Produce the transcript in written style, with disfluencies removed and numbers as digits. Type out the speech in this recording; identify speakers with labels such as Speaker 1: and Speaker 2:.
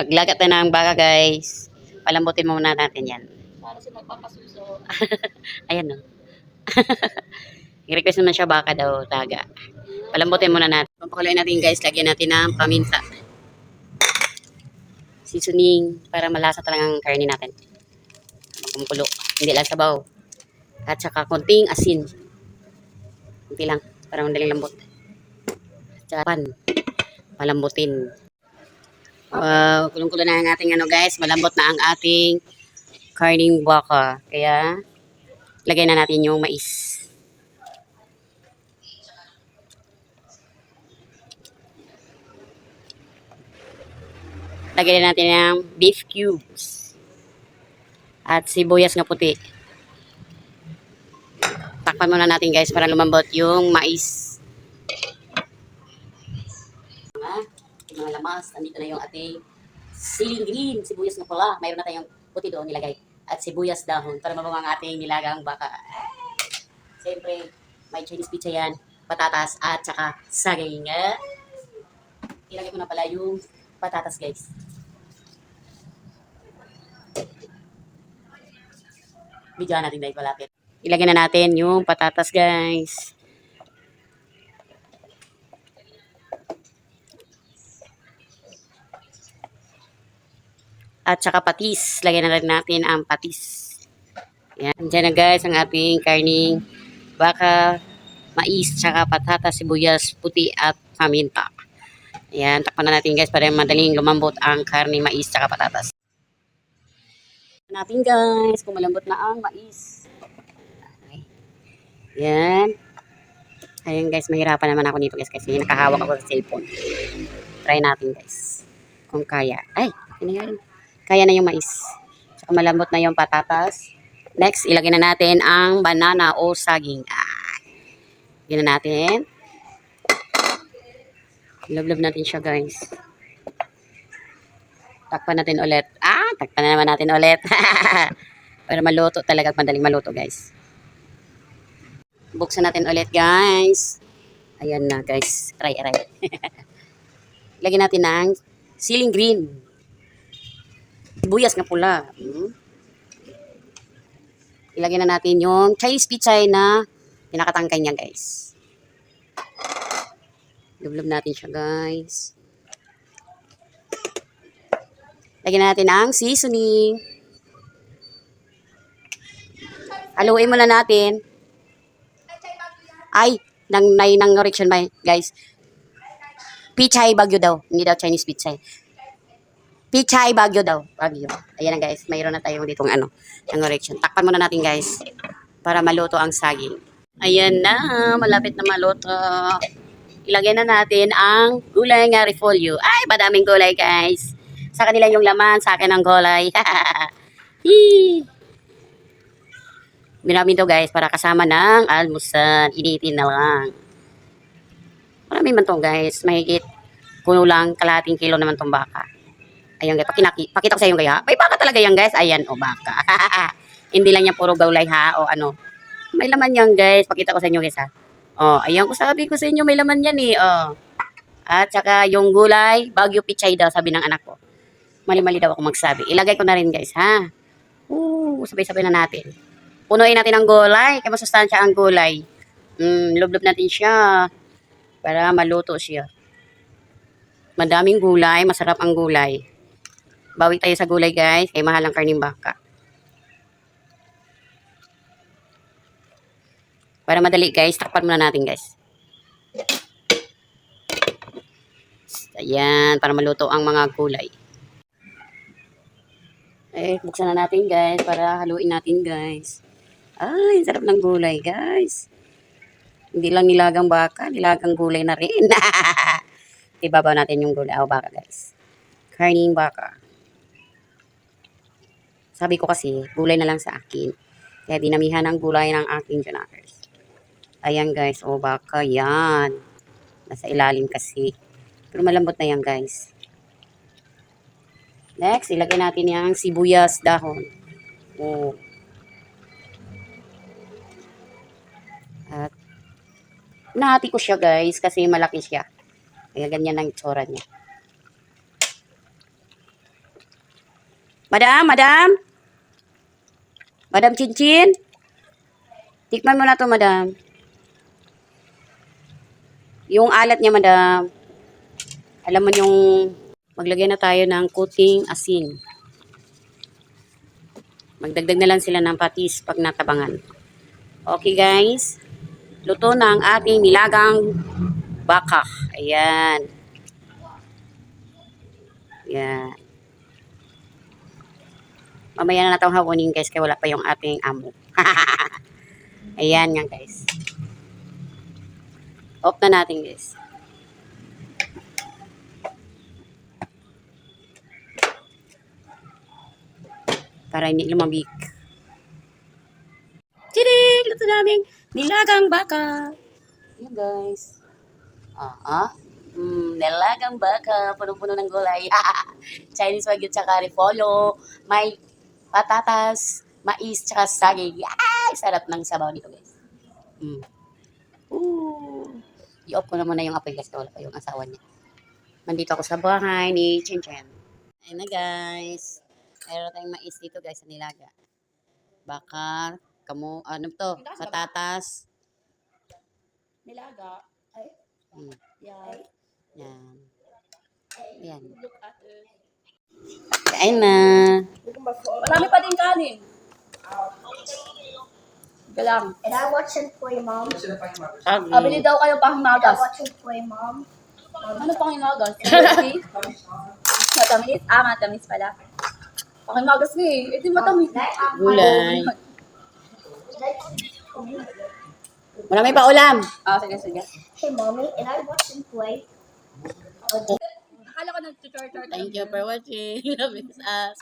Speaker 1: Maglagat na ng baka, guys. Palambutin muna natin yan.
Speaker 2: Para sa nagpapasuso.
Speaker 1: Ayan, no. I-request naman siya baka daw, taga. Palambutin muna natin. Papakuloyin natin, guys. Lagyan natin ng paminta. Seasoning para malasa talagang karne natin. Kumukulo. Hindi lang sabaw. At saka konting asin. Kunti lang. Para madaling lambot. At saka pan. Palambutin. Kulong-kulo na ang ating ano, guys. Malambot na ang ating karning baka. Kaya, lagay na natin yung mais. Lagay na natin yung beef cubes. At sibuyas na puti. Takpan muna natin, guys, para lumambot yung mais. Mga lamas, andito na yung ating siling green, sibuyas na pula. Mayroon na tayong puti doon nilagay. At sibuyas dahon para mabango ang ating nilagang baka. Siyempre, may Chinese pizza yan, patatas at saka saging. Ilagay ko na pala yung patatas, guys. Bigyan natin dahil palapit. Ilagay na natin yung patatas, guys. At saka patis. Lagyan na rin natin ang patis. Yan. Diyan na, guys, ang ating karning baka, mais, saka patatas, sibuyas, puti at paminta. Ayan. Takpan na natin, guys, para madaling lumambot ang karning mais, saka patatas. Natin, guys, kung malambot na ang mais. Okay. Yan. Ayan, guys, mahirapan naman ako nito, guys, kasi nakahawak ako sa cellphone. Try natin, guys. Kung kaya. Ay, pinagaling. Kaya na yung mais. Saka malambot na yung patatas. Next, ilagay na natin ang banana o saging. Ilagay na natin. Love natin siya, guys. Takpan natin ulit. Takpan na naman natin ulit. Para maluto talaga, madaling maluto, guys. Buksan natin ulit, guys. Ayan na, guys. Try. Lagyan natin ng siling green. Sibuyas na pula. Ilagay na natin yung Chinese pizza na pinakatangkay niya, guys. Lublob natin siya, guys. Lagyan na natin ang seasoning. Haluin muna natin. Ay, nang correction ba, guys? Pichay Bagyo daw. Hindi daw Chinese pizza. Pichay Bagyo daw. Bagyo. Ayan na, guys. Mayroon na tayong ditong ano, ng correction. Takpan muna natin, guys. Para maluto ang saging. Ayan na. Malapit na maluto. Ilagay na natin ang gulay nga repolyo. Ay, madaming gulay, guys. Sa kanila yung laman, sa akin ang gulay. Binamin to, guys, para kasama ng almusal. Initin na lang. Marami man to, guys. Mahigit kulang kalahating kilo naman tong baka. Ayan, guys. Pakita ko sa inyo, guys, ha? May baka talaga yan, guys. Ayan, o baka. Hindi lang yan puro gulay, ha? O ano. May laman yan, guys. Pakita ko sa inyo, guys, ha? O, ayan ko, sabi ko sa inyo, may laman yan, eh. O. At saka yung gulay, Bagyo Pichay daw, sabi ng anak ko. Mali-mali daw ako magsabi. Ilagay ko na rin, guys, ha? Sabay-sabay na natin. Punuin natin ang gulay. Kaya masustansya ang gulay. Lublob natin siya. Para maluto siya. Madaming gulay. Masarap ang gulay. Bawi tayo sa gulay, guys. Kaya mahal ang karning baka. Para madali, guys. Takpan muna natin, guys. Ayan. Para maluto ang mga gulay. Buksan na natin, guys. Para haluin natin, guys. Ay, sarap ng gulay, guys. Hindi lang nilagang baka. Nilagang gulay na rin. Ibabaw natin yung gulay o baka, guys. Karning baka. Sabi ko kasi, gulay na lang sa akin. Kaya dinamihan ang gulay ng aking junakers. Ayan, guys. O, baka yan. Nasa ilalim kasi. Pero malambot na yan, guys. Next, ilagay natin yung sibuyas dahon. O. At, nahati ko siya, guys, kasi malaki siya. Kaya ganyan ang itsura niya. Madam, madam? Madam Chinchin? Tikman mo na to, madam. Yung alat niya, madam. Alam mo yung maglagay na tayo ng kuting asin. Magdagdag na lang sila ng patis pag natabangan. Okay, guys. Luto na ang ating nilagang baka. Ayan. Ayan. Mamaya na natang hawonin, guys, kaya wala pa yung ating amo. Ayan yan, guys. Off na natin, guys. Para hindi lumabik. Tiring! Luto namin nilagang baka. Ayan, guys. Nilagang baka. Punong-puno ng gulay. Chinese wagyu tsaka repolyo. May patatas, mais, tsaka saging. Ay! Sarap ng sabaw nito, guys. I-off ko na muna yung apoy, guys. Wala pa yung asawa niya. Nandito ako sa bahay ni Chinchin. Ayun na, guys. Meron tayong mais dito, guys, sa nilaga. Baka, ano to? Patatas.
Speaker 2: Nilaga. Ay, yeah.
Speaker 1: Yan. Yan.
Speaker 2: Look at it.
Speaker 1: Kain na.
Speaker 2: Marami pa din kanin. Galang.
Speaker 3: And I watching for you, Mom.
Speaker 2: Abili daw kayo pang
Speaker 3: I
Speaker 2: himagas.
Speaker 3: watching for you, Mom.
Speaker 2: Ano pang himagas? Matamis? Matamis? Matamis pala. Pang himagas nga eh. Ito matamis.
Speaker 1: Gulay. Marami pa ulam.
Speaker 2: Sige, sige.
Speaker 3: Hey, Mommy, and I watching play.
Speaker 2: Akala ko nag-tutor-tutor.
Speaker 1: Thank you for watching. Love is us.